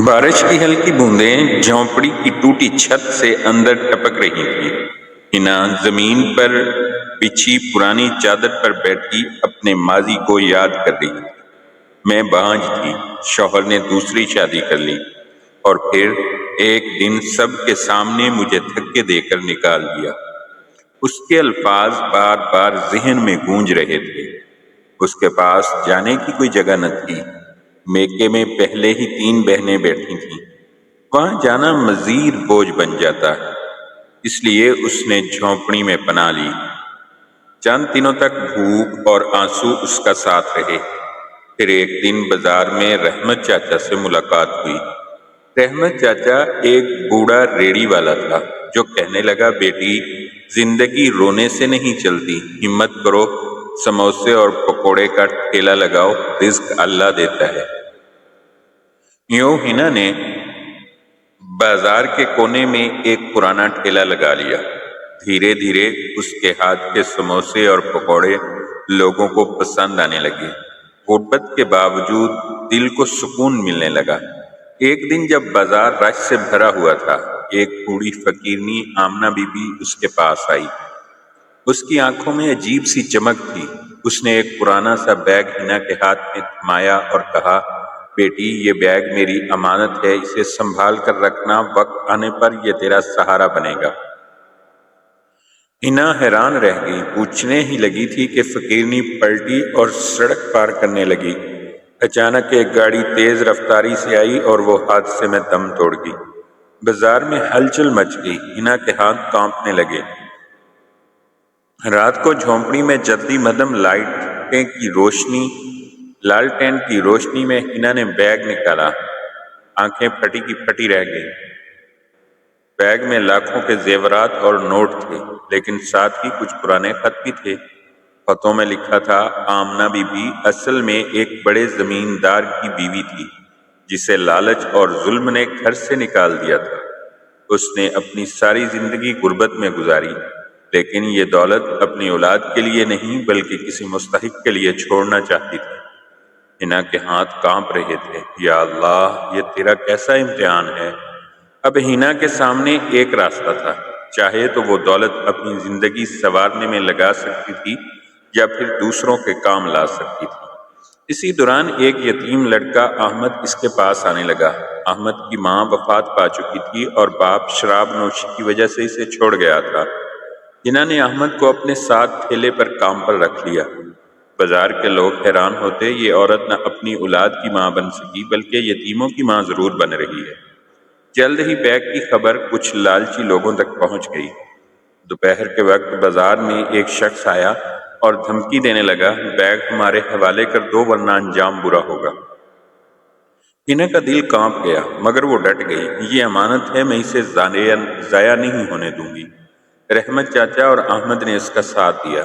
بارش کی ہلکی بوندیں جھونپڑی کی ٹوٹی چھت سے اندر ٹپک رہی تھی۔ ہنا زمین پر بچھی پرانی چادر پر بیٹھی اپنے ماضی کو یاد کر رہی تھی۔ میں بانجھ تھی، شوہر نے دوسری شادی کر لی اور پھر ایک دن سب کے سامنے مجھے دھکے دے کر نکال دیا۔ اس کے الفاظ بار بار ذہن میں گونج رہے تھے۔ اس کے پاس جانے کی کوئی جگہ نہ تھی۔ میکے میں پہلے ہی 3 بہنیں بیٹھی تھیں، وہاں جانا مزید بوجھ بن جاتا، اس لیے اس نے جھونپڑی میں پناہ لی۔ چند دنوں تک بھوک اور آنسو اس کا ساتھ رہے۔ پھر ایک دن بازار میں رحمت چاچا سے ملاقات ہوئی۔ رحمت چاچا ایک بوڑھا ریڑھی والا تھا جو کہنے لگا، بیٹی، زندگی رونے سے نہیں چلتی، ہمت کرو، سموسے اور پکوڑے کا ٹھیلا لگاؤ، رزق اللہ دیتا ہے۔ یوں ہنا نے بازار کے کونے میں ایک پرانا ٹھیلا لگا لیا۔ دھیرے دھیرے اس کے ہاتھ کے سموسے اور پکوڑے لوگوں کو پسند آنے لگے۔ غربت کے باوجود دل کو سکون ملنے لگا۔ ایک دن جب بازار رش سے بھرا ہوا تھا، ایک بوڑھی فقیرنی آمنہ بی بی اس کے پاس آئی۔ اس کی آنکھوں میں عجیب سی چمک تھی۔ اس نے ایک پرانا سا بیگ ہنا کے ہاتھ میں تھمایا اور کہا، بیٹی، یہ بیگ میری امانت ہے، اسے سنبھال کر رکھنا، وقت آنے پر یہ تیرا سہارا بنے گا۔ ہنا حیران رہ گئی، پوچھنے ہی لگی تھی کہ فقیرنی پلٹی اور سڑک پار کرنے لگی۔ اچانک ایک گاڑی تیز رفتاری سے آئی اور وہ حادثے میں دم توڑ گئی۔ بازار میں ہلچل مچ گئی، ہنا کے ہاتھ کانپنے لگے۔ رات کو جھونپڑی میں جلدی مدم لالٹین کی روشنی میں ہنا نے بیگ نکالا۔ آنکھیں پھٹی کی پھٹی رہ گئی۔ بیگ میں لاکھوں کے زیورات اور نوٹ تھے، لیکن ساتھ ہی کچھ پرانے خط بھی تھے۔ خطوں میں لکھا تھا، آمنہ بی بی اصل میں ایک بڑے زمیندار کی بیوی تھی جسے لالچ اور ظلم نے گھر سے نکال دیا تھا۔ اس نے اپنی ساری زندگی غربت میں گزاری، لیکن یہ دولت اپنی اولاد کے لیے نہیں بلکہ کسی مستحق کے لیے چھوڑنا چاہتی تھی۔ ہنا کے ہاتھ کانپ رہے تھے۔ یا اللہ، یہ تیرا کیسا امتحان ہے؟ اب ہنا کے سامنے ایک راستہ تھا، چاہے تو وہ دولت اپنی زندگی سنوارنے میں لگا سکتی تھی یا پھر دوسروں کے کام لا سکتی تھی۔ اسی دوران ایک یتیم لڑکا احمد اس کے پاس آنے لگا۔ احمد کی ماں وفات پا چکی تھی اور باپ شراب نوشی کی وجہ سے اسے چھوڑ گیا تھا۔ ہنا نے احمد کو اپنے ساتھ ٹھیلے پر کام پر رکھ لیا۔ بازار کے لوگ حیران ہوتے، یہ عورت نہ اپنی اولاد کی ماں بن سکی بلکہ یتیموں کی ماں ضرور بن رہی ہے۔ جلد ہی بیگ کی خبر کچھ لالچی لوگوں تک پہنچ گئی۔ دوپہر کے وقت بازار میں ایک شخص آیا اور دھمکی دینے لگا، بیگ ہمارے حوالے کر دو ورنہ انجام برا ہوگا۔ ہنا کا دل کانپ گیا، مگر وہ ڈٹ گئی۔ یہ امانت ہے، میں اسے ضائع نہیں ہونے دوں گی۔ رحمت چاچا اور احمد نے اس کا ساتھ دیا۔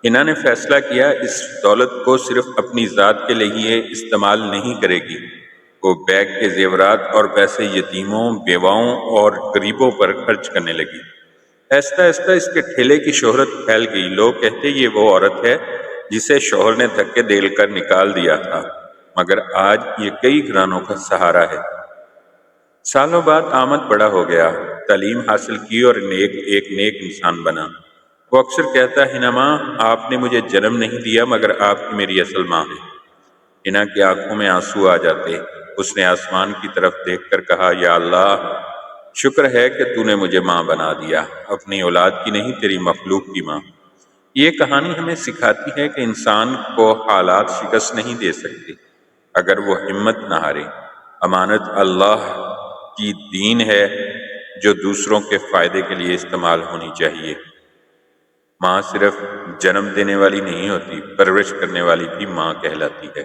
ہنا نے فیصلہ کیا، اس دولت کو صرف اپنی ذات کے لیے استعمال نہیں کرے گی۔ وہ بیگ کے زیورات اور پیسے یتیموں، بیواؤں اور غریبوں پر خرچ کرنے لگی۔ آہستہ آہستہ اس کے ٹھیلے کی شہرت پھیل گئی۔ لوگ کہتے، یہ وہ عورت ہے جسے شوہر نے دھکے دے کر نکال دیا تھا، مگر آج یہ کئی گھرانوں کا سہارا ہے۔ سالوں بعد احمد بڑا ہو گیا، تعلیم حاصل کی اور ایک نیک انسان بنا۔ وہ اکثر کہتا، ہنا ماں، آپ نے مجھے جنم نہیں دیا مگر آپ کی میری اصل ماں ہے۔ ہنا کی آنکھوں میں آنسو آ جاتے۔ اس نے آسمان کی طرف دیکھ کر کہا، یا اللہ، شکر ہے کہ تو نے مجھے ماں بنا دیا، اپنی اولاد کی نہیں تیری مخلوق کی ماں۔ یہ کہانی ہمیں سکھاتی ہے کہ انسان کو حالات شکست نہیں دے سکتے اگر وہ ہمت نہ ہارے۔ امانت اللہ کی دین ہے جو دوسروں کے فائدے کے لیے استعمال ہونی چاہیے۔ ماں صرف جنم دینے والی نہیں ہوتی، پرورش کرنے والی بھی ماں کہلاتی ہے۔